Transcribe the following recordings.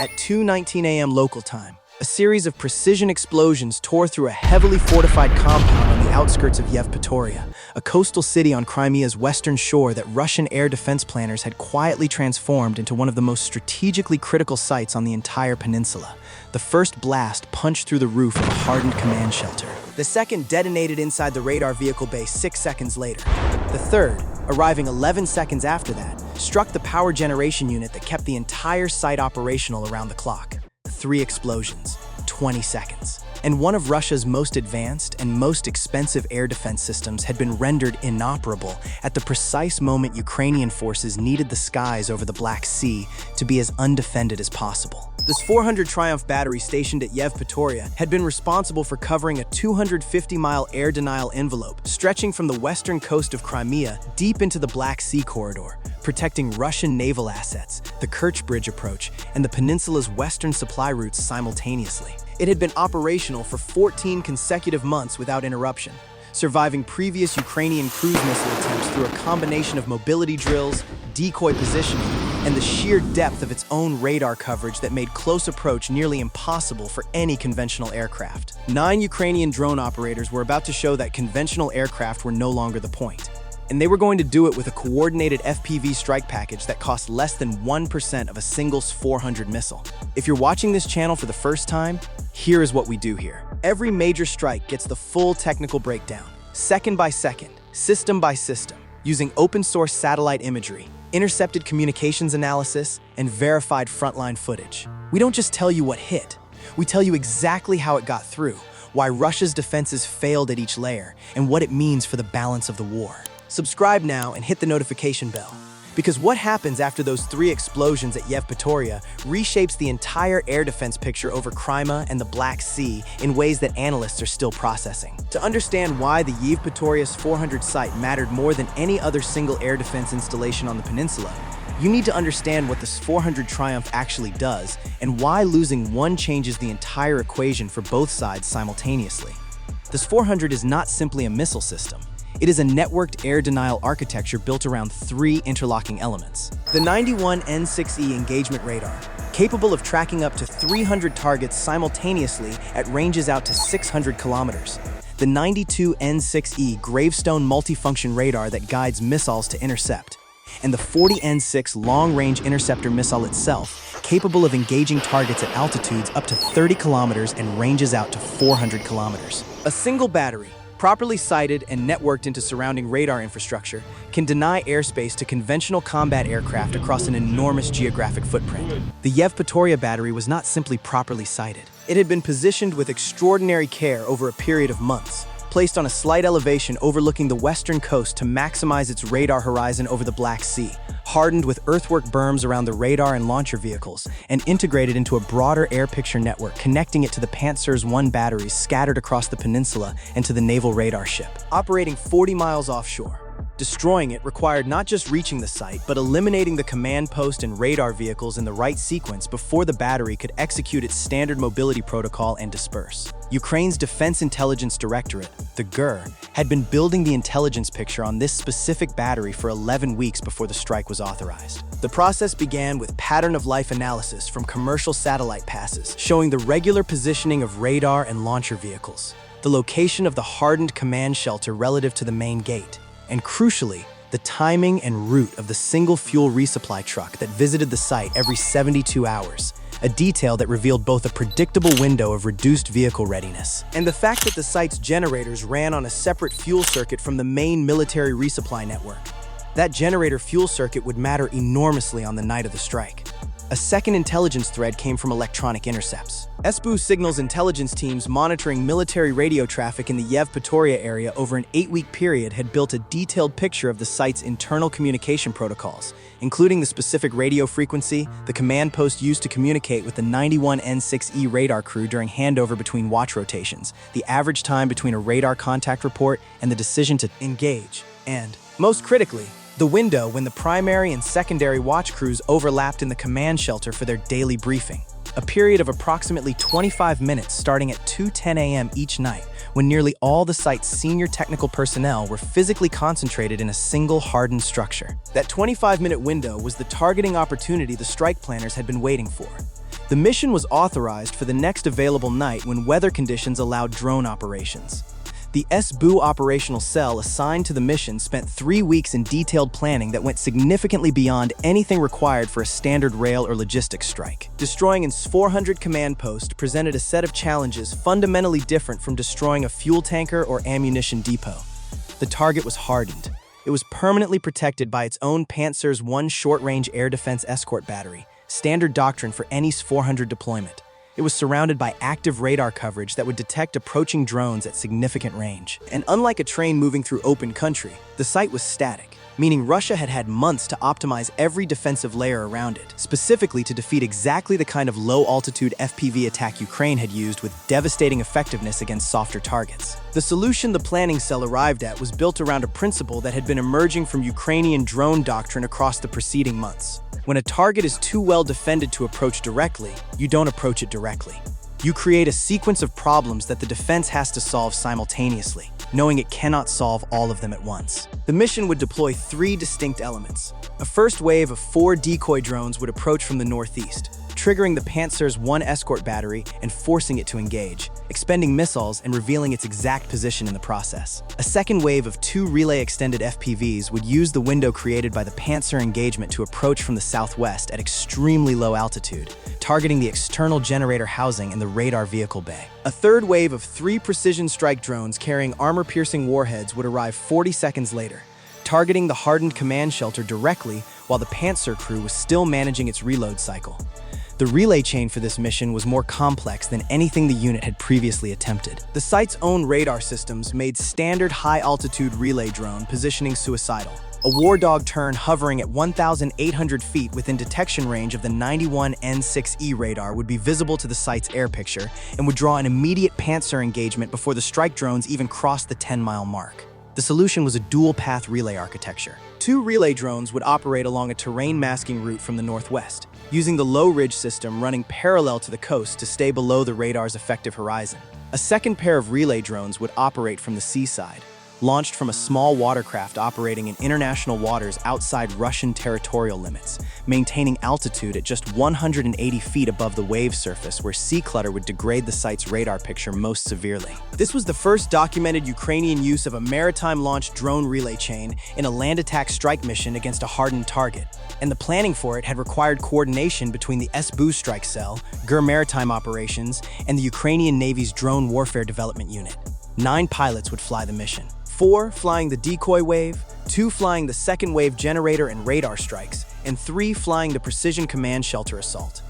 At 2:19 a.m. local time, a series of precision explosions tore through a heavily fortified compound on the outskirts of Yevpatoria, a coastal city on Crimea's western shore that Russian air defense planners had quietly transformed into one of the most strategically critical sites on the entire peninsula. The first blast punched through the roof of a hardened command shelter. The second detonated inside the radar vehicle base 6 seconds later. The third, arriving 11 seconds after that, struck the power generation unit that kept the entire site operational around the clock. 3 explosions, 20 seconds. And one of Russia's most advanced and most expensive air defense systems had been rendered inoperable at the precise moment Ukrainian forces needed the skies over the Black Sea to be as undefended as possible. The S-400 Triumf battery stationed at Yevpatoria had been responsible for covering a 250-mile air denial envelope stretching from the western coast of Crimea deep into the Black Sea corridor, protecting Russian naval assets, the Kerch Bridge approach, and the peninsula's western supply routes simultaneously. It had been operational for 14 consecutive months without interruption, surviving previous Ukrainian cruise missile attempts through a combination of mobility drills, decoy positioning, and the sheer depth of its own radar coverage that made close approach nearly impossible for any conventional aircraft. 9 Ukrainian drone operators were about to show that conventional aircraft were no longer the point. And they were going to do it with a coordinated FPV strike package that cost less than 1% of a single S-400 missile. If you're watching this channel for the first time, here is what we do here. Every major strike gets the full technical breakdown, second by second, system by system, using open-source satellite imagery, intercepted communications analysis, and verified frontline footage. We don't just tell you what hit, we tell you exactly how it got through, why Russia's defenses failed at each layer, and what it means for the balance of the war. Subscribe now and hit the notification bell, because what happens after those 3 explosions at Yevpatoria reshapes the entire air defense picture over Crimea and the Black Sea in ways that analysts are still processing. To understand why the Yevpatoria S-400 site mattered more than any other single air defense installation on the peninsula, you need to understand what the S-400 Triumph actually does and why losing one changes the entire equation for both sides simultaneously. The S-400 is not simply a missile system. It is a networked air denial architecture built around 3 interlocking elements. The 91 N6E engagement radar, capable of tracking up to 300 targets simultaneously at ranges out to 600 kilometers. The 92 N6E gravestone multifunction radar that guides missiles to intercept. And the 40 N6 long-range interceptor missile itself, capable of engaging targets at altitudes up to 30 kilometers and ranges out to 400 kilometers. A single battery, properly sited and networked into surrounding radar infrastructure, can deny airspace to conventional combat aircraft across an enormous geographic footprint. The Yevpatoria battery was not simply properly sited. It had been positioned with extraordinary care over a period of months, placed on a slight elevation overlooking the western coast to maximize its radar horizon over the Black Sea, hardened with earthwork berms around the radar and launcher vehicles, and integrated into a broader air picture network connecting it to the Pantsir I batteries scattered across the peninsula and to the naval radar ship. Operating 40 miles offshore, destroying it required not just reaching the site, but eliminating the command post and radar vehicles in the right sequence before the battery could execute its standard mobility protocol and disperse. Ukraine's Defense Intelligence Directorate, the GUR, had been building the intelligence picture on this specific battery for 11 weeks before the strike was authorized. The process began with pattern-of-life analysis from commercial satellite passes, showing the regular positioning of radar and launcher vehicles, the location of the hardened command shelter relative to the main gate, and crucially, the timing and route of the single fuel resupply truck that visited the site every 72 hours, a detail that revealed both a predictable window of reduced vehicle readiness, and the fact that the site's generators ran on a separate fuel circuit from the main military resupply network. That generator fuel circuit would matter enormously on the night of the strike. A second intelligence thread came from electronic intercepts. SBU signals intelligence teams monitoring military radio traffic in the Yevpatoria area over an 8-week period had built a detailed picture of the site's internal communication protocols, including the specific radio frequency, the command post used to communicate with the 91 N6E radar crew during handover between watch rotations, the average time between a radar contact report and the decision to engage, and, most critically, the window when the primary and secondary watch crews overlapped in the command shelter for their daily briefing, a period of approximately 25 minutes starting at 2:10 a.m. each night, when nearly all the site's senior technical personnel were physically concentrated in a single hardened structure. That 25-minute window was the targeting opportunity the strike planners had been waiting for. The mission was authorized for the next available night when weather conditions allowed drone operations. The S-400 operational cell assigned to the mission spent 3 weeks in detailed planning that went significantly beyond anything required for a standard rail or logistics strike. Destroying an S-400 command post presented a set of challenges fundamentally different from destroying a fuel tanker or ammunition depot. The target was hardened. It was permanently protected by its own Panzer's I short-range air defense escort battery, standard doctrine for any S-400 deployment. It was surrounded by active radar coverage that would detect approaching drones at significant range. And unlike a train moving through open country, the site was static, meaning Russia had had months to optimize every defensive layer around it, specifically to defeat exactly the kind of low-altitude FPV attack Ukraine had used with devastating effectiveness against softer targets. The solution the planning cell arrived at was built around a principle that had been emerging from Ukrainian drone doctrine across the preceding months. When a target is too well defended to approach directly, you don't approach it directly. You create a sequence of problems that the defense has to solve simultaneously, knowing it cannot solve all of them at once. The mission would deploy 3 distinct elements. A first wave of 4 decoy drones would approach from the northeast, triggering the Panzer's I escort battery and forcing it to engage, expending missiles and revealing its exact position in the process. A second wave of 2 relay-extended FPVs would use the window created by the Panzer engagement to approach from the southwest at extremely low altitude, targeting the external generator housing in the radar vehicle bay. A third wave of 3 precision strike drones carrying armor-piercing warheads would arrive 40 seconds later, targeting the hardened command shelter directly while the Panzer crew was still managing its reload cycle. The relay chain for this mission was more complex than anything the unit had previously attempted. The site's own radar systems made standard high-altitude relay drone positioning suicidal. A war dog turn hovering at 1,800 feet within detection range of the 91 N6E radar would be visible to the site's air picture and would draw an immediate Panzer engagement before the strike drones even crossed the 10-mile mark. The solution was a dual-path relay architecture. 2 relay drones would operate along a terrain masking route from the northwest, using the low-ridge system running parallel to the coast to stay below the radar's effective horizon. A second pair of relay drones would operate from the seaside, launched from a small watercraft operating in international waters outside Russian territorial limits, maintaining altitude at just 180 feet above the wave surface where sea clutter would degrade the site's radar picture most severely. This was the first documented Ukrainian use of a maritime-launched drone relay chain in a land attack strike mission against a hardened target, and the planning for it had required coordination between the S-400 strike cell, Maritime operations, and the Ukrainian Navy's drone warfare development unit. 9 pilots would fly the mission. 4 flying the decoy wave, 2 flying the second wave generator and radar strikes, and 3 flying the precision command shelter assault.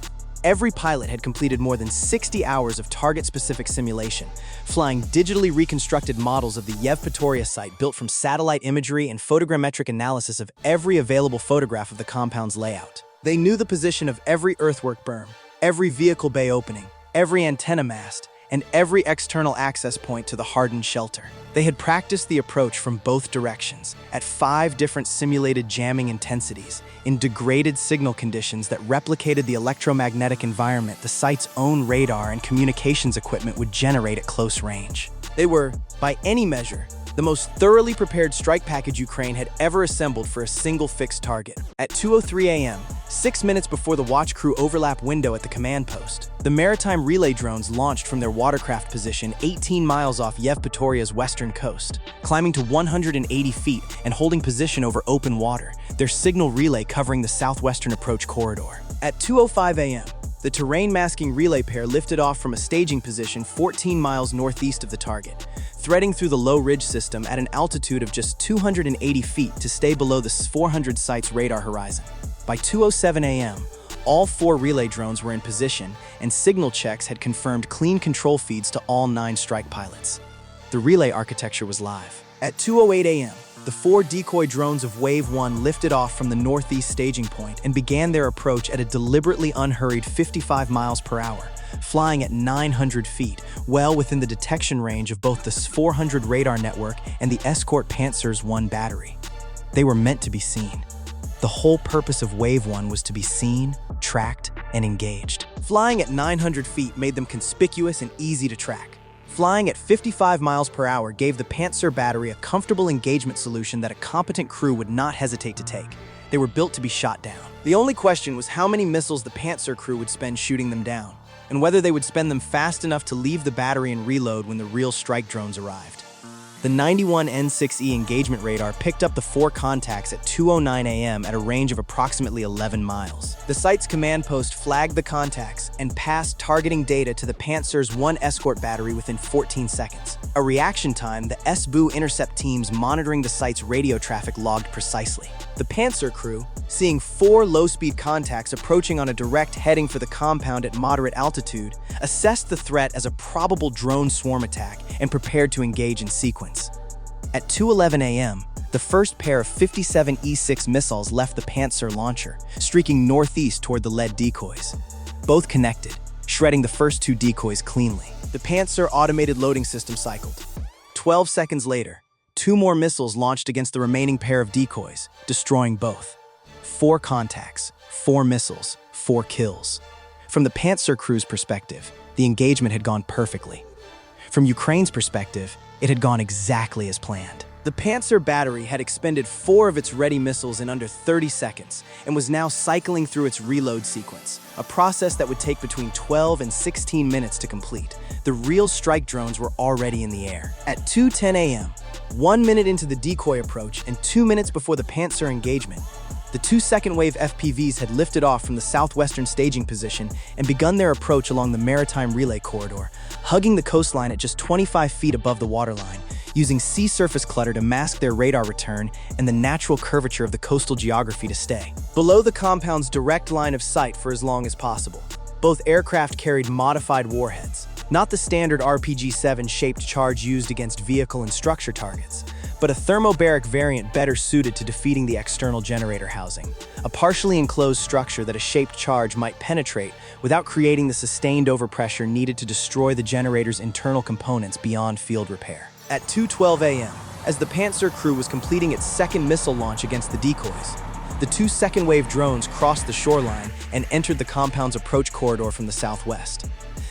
Every pilot had completed more than 60 hours of target-specific simulation, flying digitally reconstructed models of the Yevpatoria site built from satellite imagery and photogrammetric analysis of every available photograph of the compound's layout. They knew the position of every earthwork berm, every vehicle bay opening, every antenna mast, and every external access point to the hardened shelter. They had practiced the approach from both directions, at 5 different simulated jamming intensities, in degraded signal conditions that replicated the electromagnetic environment the site's own radar and communications equipment would generate at close range. They were, by any measure, the most thoroughly prepared strike package Ukraine had ever assembled for a single fixed target. At 2:03 a.m., 6 minutes before the watch crew overlap window at the command post, the maritime relay drones launched from their watercraft position 18 miles off Yevpatoria's western coast, climbing to 180 feet and holding position over open water, their signal relay covering the southwestern approach corridor. At 2:05 a.m., the terrain masking relay pair lifted off from a staging position 14 miles northeast of the target, threading through the low ridge system at an altitude of just 280 feet to stay below the S-400 site's radar horizon. By 2:07 a.m., all 4 relay drones were in position, and signal checks had confirmed clean control feeds to all 9 strike pilots. The relay architecture was live. At 2:08 a.m., the 4 decoy drones of Wave 1 lifted off from the northeast staging point and began their approach at a deliberately unhurried 55 miles per hour, flying at 900 feet, well within the detection range of both the S-400 radar network and the escort Panzer's I battery. They were meant to be seen. The whole purpose of Wave 1 was to be seen, tracked, and engaged. Flying at 900 feet made them conspicuous and easy to track. Flying at 55 miles per hour gave the Panzer battery a comfortable engagement solution that a competent crew would not hesitate to take. They were built to be shot down. The only question was how many missiles the Panzer crew would spend shooting them down, and whether they would spend them fast enough to leave the battery and reload when the real strike drones arrived. The 91 N6E engagement radar picked up the 4 contacts at 2:09 a.m. at a range of approximately 11 miles. The site's command post flagged the contacts and passed targeting data to the Panzer's 1 escort battery within 14 seconds. A reaction time the S-BU intercept teams monitoring the site's radio traffic logged precisely. The Panzer crew, seeing 4 low-speed contacts approaching on a direct heading for the compound at moderate altitude, assessed the threat as a probable drone swarm attack and prepared to engage in sequence. At 2:11 a.m., the first pair of 57 E-6 missiles left the Panzer launcher, streaking northeast toward the lead decoys. Both connected, shredding the first 2 decoys cleanly. The Panzer automated loading system cycled. 12 seconds later, 2 more missiles launched against the remaining pair of decoys, destroying both. 4 contacts, 4 missiles, 4 kills. From the Panzer crew's perspective, the engagement had gone perfectly. From Ukraine's perspective, it had gone exactly as planned. The Panzer battery had expended 4 of its ready missiles in under 30 seconds and was now cycling through its reload sequence, a process that would take between 12 and 16 minutes to complete. The real strike drones were already in the air. At 2:10 a.m., 1 minute into the decoy approach and 2 minutes before the Panzer engagement, the 2 second-wave FPVs had lifted off from the southwestern staging position and begun their approach along the Maritime relay corridor, hugging the coastline at just 25 feet above the waterline, using sea surface clutter to mask their radar return and the natural curvature of the coastal geography to stay below the compound's direct line of sight for as long as possible. Both aircraft carried modified warheads, not the standard RPG-7 shaped charge used against vehicle and structure targets, but a thermobaric variant better suited to defeating the external generator housing, a partially enclosed structure that a shaped charge might penetrate without creating the sustained overpressure needed to destroy the generator's internal components beyond field repair. At 2:12 a.m., as the Panzer crew was completing its second missile launch against the decoys, the 2 second-wave drones crossed the shoreline and entered the compound's approach corridor from the southwest.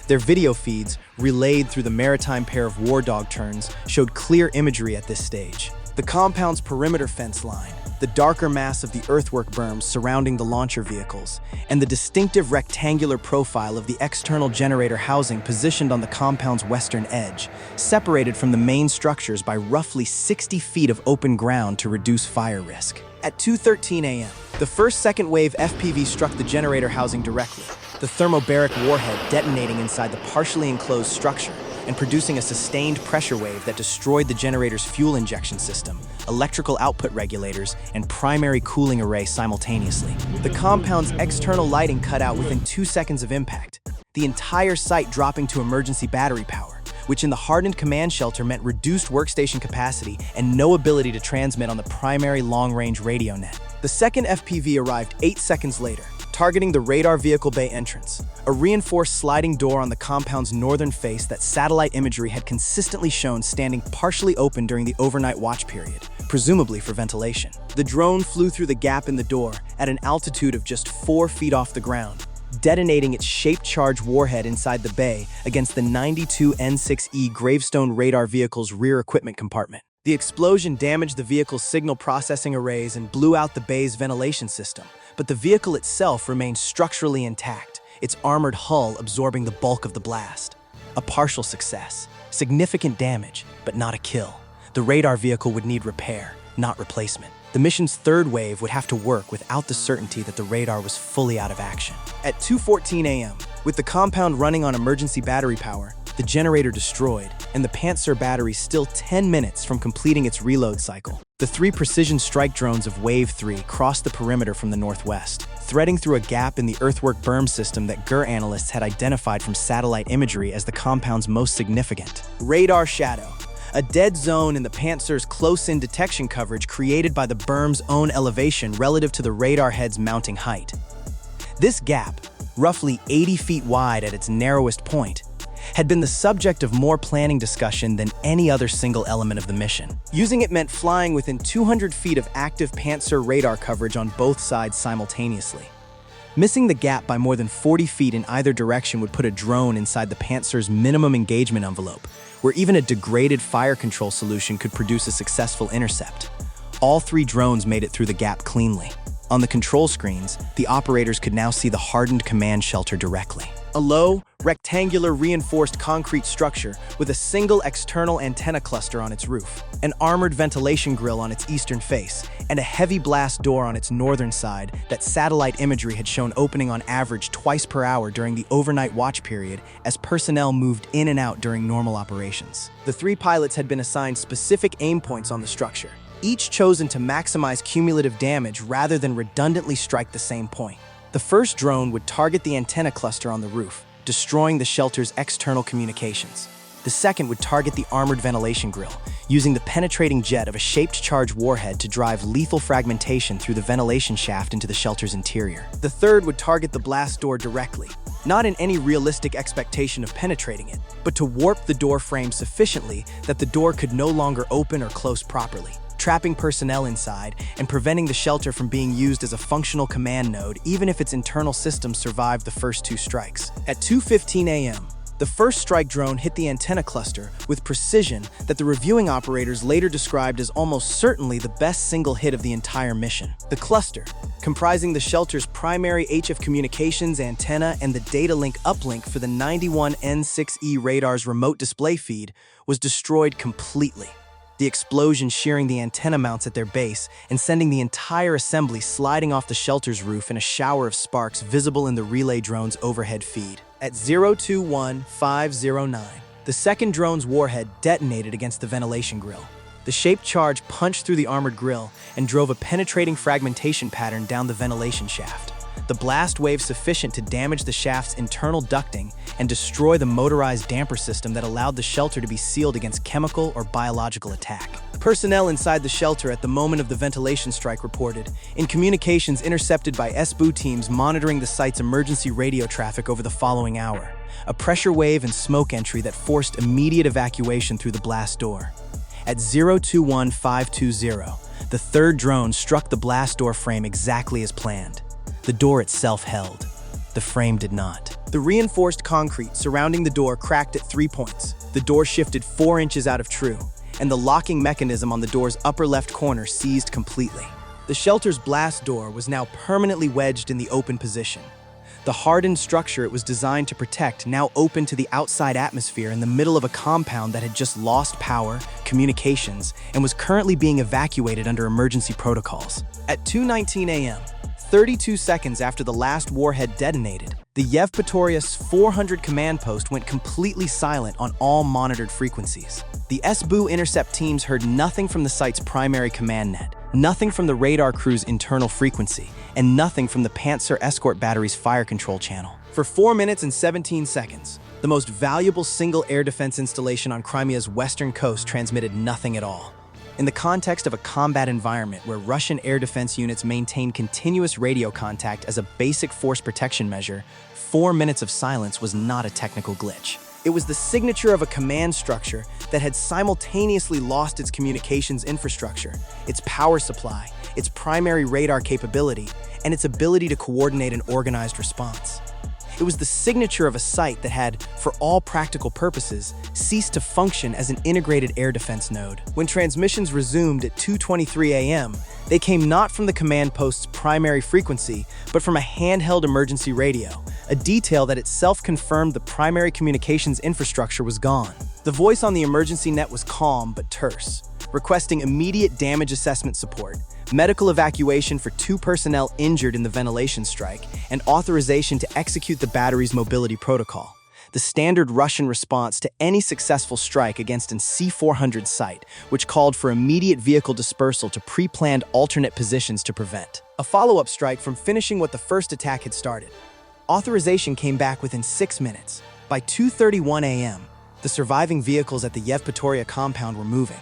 Their video feeds, relayed through the Maritime pair of war dog turns, showed clear imagery at this stage. The compound's perimeter fence line, the darker mass of the earthwork berms surrounding the launcher vehicles, and the distinctive rectangular profile of the external generator housing positioned on the compound's western edge, separated from the main structures by roughly 60 feet of open ground to reduce fire risk. At 2:13 a.m., the first second-wave FPV struck the generator housing directly, the thermobaric warhead detonating inside the partially enclosed structure and producing a sustained pressure wave that destroyed the generator's fuel injection system, electrical output regulators, and primary cooling array simultaneously. The compound's external lighting cut out within 2 seconds of impact, the entire site dropping to emergency battery power, which in the hardened command shelter meant reduced workstation capacity and no ability to transmit on the primary long-range radio net. The second FPV arrived 8 seconds later, targeting the radar vehicle bay entrance, a reinforced sliding door on the compound's northern face that satellite imagery had consistently shown standing partially open during the overnight watch period, presumably for ventilation. The drone flew through the gap in the door at an altitude of just 4 feet off the ground, detonating its shaped charge warhead inside the bay against the 92 N6E Gravestone radar vehicle's rear equipment compartment. The explosion damaged the vehicle's signal processing arrays and blew out the bay's ventilation system, but the vehicle itself remained structurally intact, its armored hull absorbing the bulk of the blast. A partial success, significant damage, but not a kill. The radar vehicle would need repair, not replacement. The mission's third wave would have to work without the certainty that the radar was fully out of action. At 2:14 a.m., with the compound running on emergency battery power, the generator destroyed, and the Panzer battery still 10 minutes from completing its reload cycle, the 3 precision strike drones of Wave 3 crossed the perimeter from the northwest, threading through a gap in the earthwork berm system that GER analysts had identified from satellite imagery as the compound's most significant. Radar shadow, a dead zone in the Panzer's close-in detection coverage created by the berm's own elevation relative to the radar head's mounting height. This gap, roughly 80 feet wide at its narrowest point, had been the subject of more planning discussion than any other single element of the mission. Using it meant flying within 200 feet of active Panzer radar coverage on both sides simultaneously. Missing the gap by more than 40 feet in either direction would put a drone inside the Panzer's minimum engagement envelope, where even a degraded fire control solution could produce a successful intercept. All 3 drones made it through the gap cleanly. On the control screens, the operators could now see the hardened command shelter directly. A low, rectangular reinforced concrete structure with a single external antenna cluster on its roof, an armored ventilation grill on its eastern face, and a heavy blast door on its northern side that satellite imagery had shown opening on average twice per hour during the overnight watch period as personnel moved in and out during normal operations. The 3 pilots had been assigned specific aim points on the structure, each chosen to maximize cumulative damage rather than redundantly strike the same point. The first drone would target the antenna cluster on the roof, destroying the shelter's external communications. The second would target the armored ventilation grill, using the penetrating jet of a shaped charge warhead to drive lethal fragmentation through the ventilation shaft into the shelter's interior. The third would target the blast door directly, not in any realistic expectation of penetrating it, but to warp the door frame sufficiently that the door could no longer open or close properly, trapping personnel inside and preventing the shelter from being used as a functional command node even if its internal systems survived the first 2 strikes. At 2:15 a.m., the first strike drone hit the antenna cluster with precision that the reviewing operators later described as almost certainly the best single hit of the entire mission. The cluster, comprising the shelter's primary HF communications antenna and the data link uplink for the 91N6E radar's remote display feed, was destroyed completely, the explosion shearing the antenna mounts at their base and sending the entire assembly sliding off the shelter's roof in a shower of sparks visible in the relay drone's overhead feed. At 021509, the second drone's warhead detonated against the ventilation grill. The shaped charge punched through the armored grill and drove a penetrating fragmentation pattern down the ventilation shaft. The blast wave sufficient to damage the shaft's internal ducting and destroy the motorized damper system that allowed the shelter to be sealed against chemical or biological attack. Personnel inside the shelter at the moment of the ventilation strike reported, in communications intercepted by S-400 teams monitoring the site's emergency radio traffic over the following hour, a pressure wave and smoke entry that forced immediate evacuation through the blast door. At 021520, the third drone struck the blast door frame exactly as planned. The door itself held. The frame did not. The reinforced concrete surrounding the door cracked at 3 points. The door shifted 4 inches out of true, and the locking mechanism on the door's upper left corner seized completely. The shelter's blast door was now permanently wedged in the open position. The hardened structure it was designed to protect now opened to the outside atmosphere in the middle of a compound that had just lost power, communications, and was currently being evacuated under emergency protocols. At 2:19 a.m., 32 seconds after the last warhead detonated, the Yevpatoria S-400 command post went completely silent on all monitored frequencies. The S-400 intercept teams heard nothing from the site's primary command net, nothing from the radar crew's internal frequency, and nothing from the Panzer escort battery's fire control channel. For 4 minutes and 17 seconds, the most valuable single air defense installation on Crimea's western coast transmitted nothing at all. In the context of a combat environment where Russian air defense units maintain continuous radio contact as a basic force protection measure, 4 minutes of silence was not a technical glitch. It was the signature of a command structure that had simultaneously lost its communications infrastructure, its power supply, its primary radar capability, and its ability to coordinate an organized response. It was the signature of a site that had, for all practical purposes, ceased to function as an integrated air defense node. When transmissions resumed at 2:23 a.m., they came not from the command post's primary frequency, but from a handheld emergency radio, a detail that itself confirmed the primary communications infrastructure was gone. The voice on the emergency net was calm but terse, requesting immediate damage assessment support, medical evacuation for 2 personnel injured in the ventilation strike, and authorization to execute the battery's mobility protocol, the standard Russian response to any successful strike against an S-400 site, which called for immediate vehicle dispersal to pre-planned alternate positions to prevent a follow-up strike from finishing what the first attack had started. Authorization came back within 6 minutes. By 2:31 a.m., the surviving vehicles at the Yevpatoria compound were moving.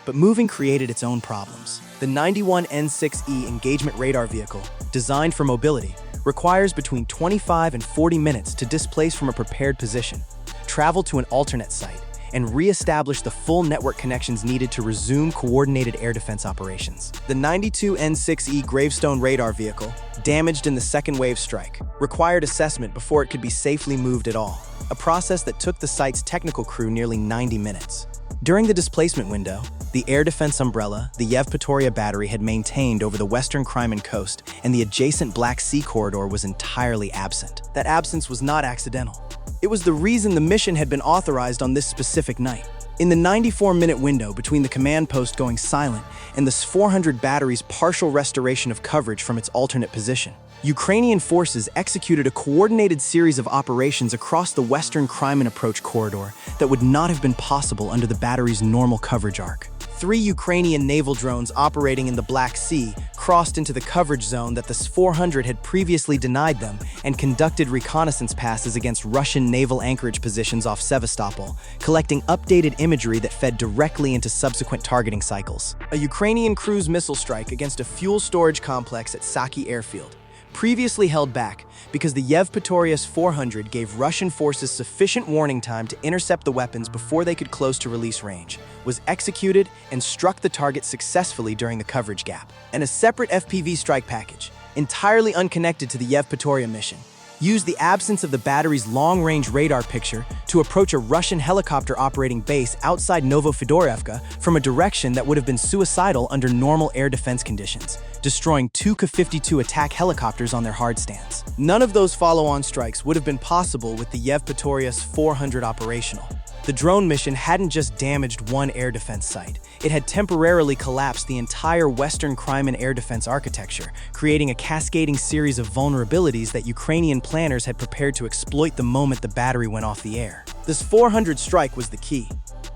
But moving created its own problems. The 91N6E engagement radar vehicle, designed for mobility, requires between 25 and 40 minutes to displace from a prepared position, travel to an alternate site, and re-establish the full network connections needed to resume coordinated air defense operations. The 92N6E gravestone radar vehicle, damaged in the second wave strike, required assessment before it could be safely moved at all, a process that took the site's technical crew nearly 90 minutes. During the displacement window, The air defense umbrella the Yevpatoria battery had maintained over the western Crimean coast and the adjacent Black Sea corridor was entirely absent. That absence was not accidental. It was the reason the mission had been authorized on this specific night. In the 94-minute window between the command post going silent and the S-400 battery's partial restoration of coverage from its alternate position, Ukrainian forces executed a coordinated series of operations across the western Crimean approach corridor that would not have been possible under the battery's normal coverage arc. 3 Ukrainian naval drones operating in the Black Sea crossed into the coverage zone that the S-400 had previously denied them and conducted reconnaissance passes against Russian naval anchorage positions off Sevastopol, collecting updated imagery that fed directly into subsequent targeting cycles. A Ukrainian cruise missile strike against a fuel storage complex at Saki airfield, previously held back because the Yevpatoria S-400 gave Russian forces sufficient warning time to intercept the weapons before they could close to release range, was executed and struck the target successfully during the coverage gap. And a separate FPV strike package, entirely unconnected to the Yevpatoria mission, used the absence of the battery's long-range radar picture to approach a Russian helicopter operating base outside Novofedorivka from a direction that would have been suicidal under normal air defense conditions, destroying 2 Ka-52 attack helicopters on their hard stands. None of those follow-on strikes would have been possible with the Yevpatoria S-400 operational. The drone mission hadn't just damaged one air defense site, it had temporarily collapsed the entire western Crimean air defense architecture, creating a cascading series of vulnerabilities that Ukrainian planners had prepared to exploit the moment the battery went off the air. This 400 strike was the key.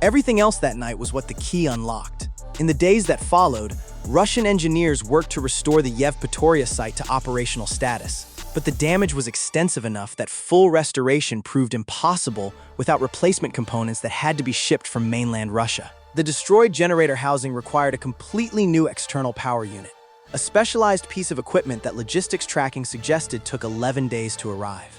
Everything else that night was what the key unlocked. In the days that followed, Russian engineers worked to restore the Yevpatoria site to operational status. But the damage was extensive enough that full restoration proved impossible without replacement components that had to be shipped from mainland Russia. The destroyed generator housing required a completely new external power unit, a specialized piece of equipment that logistics tracking suggested took 11 days to arrive.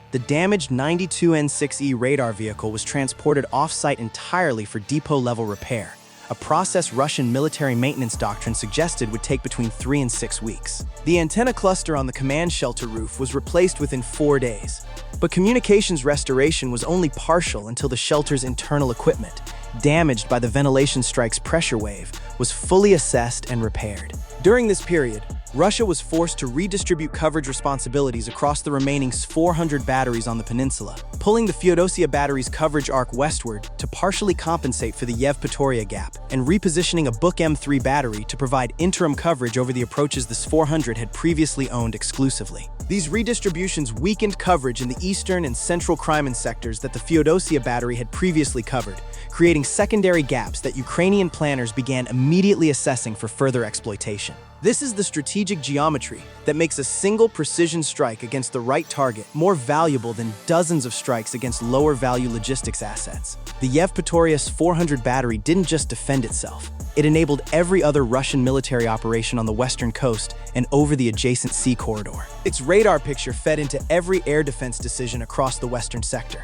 The damaged 92N6E radar vehicle was transported off-site entirely for depot-level repair, a process Russian military maintenance doctrine suggested would take between 3 and 6 weeks. The antenna cluster on the command shelter roof was replaced within 4 days, but communications restoration was only partial until the shelter's internal equipment, damaged by the ventilation strike's pressure wave, was fully assessed and repaired. During this period, Russia was forced to redistribute coverage responsibilities across the remaining S-400 batteries on the peninsula, pulling the Feodosia battery's coverage arc westward to partially compensate for the Yevpatoria gap, and repositioning a Buk M3 battery to provide interim coverage over the approaches the S-400 had previously owned exclusively. These redistributions weakened coverage in the eastern and central Crimean sectors that the Feodosia battery had previously covered, creating secondary gaps that Ukrainian planners began immediately assessing for further exploitation. This is the strategic geometry that makes a single precision strike against the right target more valuable than dozens of strikes against lower-value logistics assets. The Yevpatoria S-400 battery didn't just defend itself. It enabled every other Russian military operation on the western coast and over the adjacent sea corridor. Its radar picture fed into every air defense decision across the western sector.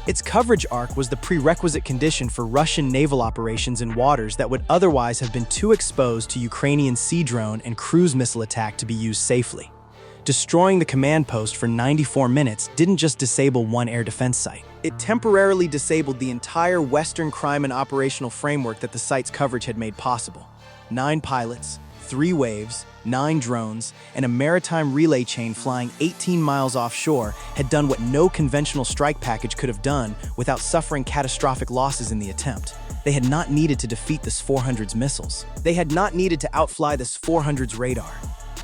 Its coverage arc was the prerequisite condition for Russian naval operations in waters that would otherwise have been too exposed to Ukrainian sea drone and cruise missile attack to be used safely. Destroying the command post for 94 minutes didn't just disable one air defense site. It temporarily disabled the entire western Crimean operational framework that the site's coverage had made possible. 9 pilots, 3 waves, 9 drones, and a maritime relay chain flying 18 miles offshore had done what no conventional strike package could have done without suffering catastrophic losses in the attempt. They had not needed to defeat the S-400's missiles. They had not needed to outfly the S-400's radar.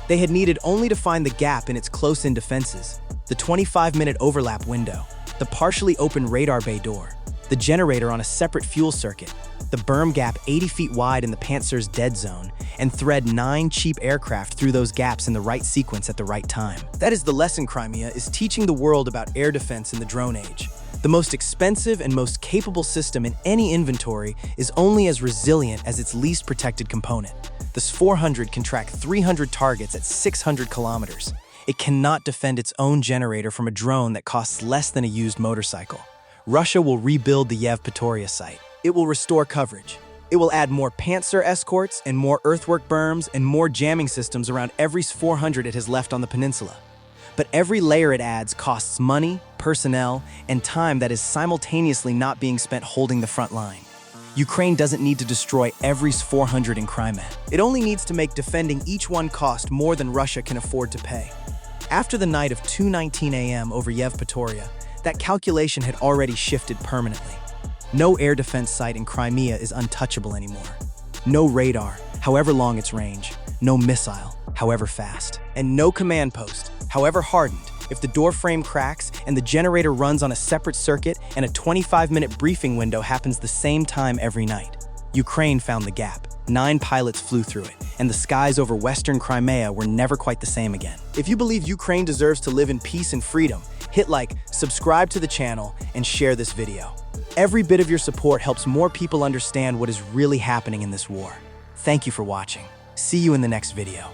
They had needed only to find the gap in its close-in defenses, the 25-minute overlap window, the partially open radar bay door, the generator on a separate fuel circuit, the berm gap 80 feet wide in the Panzer's dead zone, and thread 9 cheap aircraft through those gaps in the right sequence at the right time. That is the lesson Crimea is teaching the world about air defense in the drone age. The most expensive and most capable system in any inventory is only as resilient as its least protected component. The S-400 can track 300 targets at 600 kilometers. It cannot defend its own generator from a drone that costs less than a used motorcycle. Russia will rebuild the Yevpatoria site. It will restore coverage. It will add more Panzer escorts and more earthwork berms and more jamming systems around every S-400 it has left on the peninsula. But every layer it adds costs money, personnel, and time that is simultaneously not being spent holding the front line. Ukraine doesn't need to destroy every S-400 in Crimea. It only needs to make defending each one cost more than Russia can afford to pay. After the night of 2:19 a.m. over Yevpatoria, that calculation had already shifted permanently. No air defense site in Crimea is untouchable anymore. No radar, however long its range. No missile, however fast. And no command post, however hardened, if the door frame cracks and the generator runs on a separate circuit and a 25-minute briefing window happens the same time every night. Ukraine found the gap. 9 pilots flew through it, and the skies over western Crimea were never quite the same again. If you believe Ukraine deserves to live in peace and freedom, hit like, subscribe to the channel, and share this video. Every bit of your support helps more people understand what is really happening in this war. Thank you for watching. See you in the next video.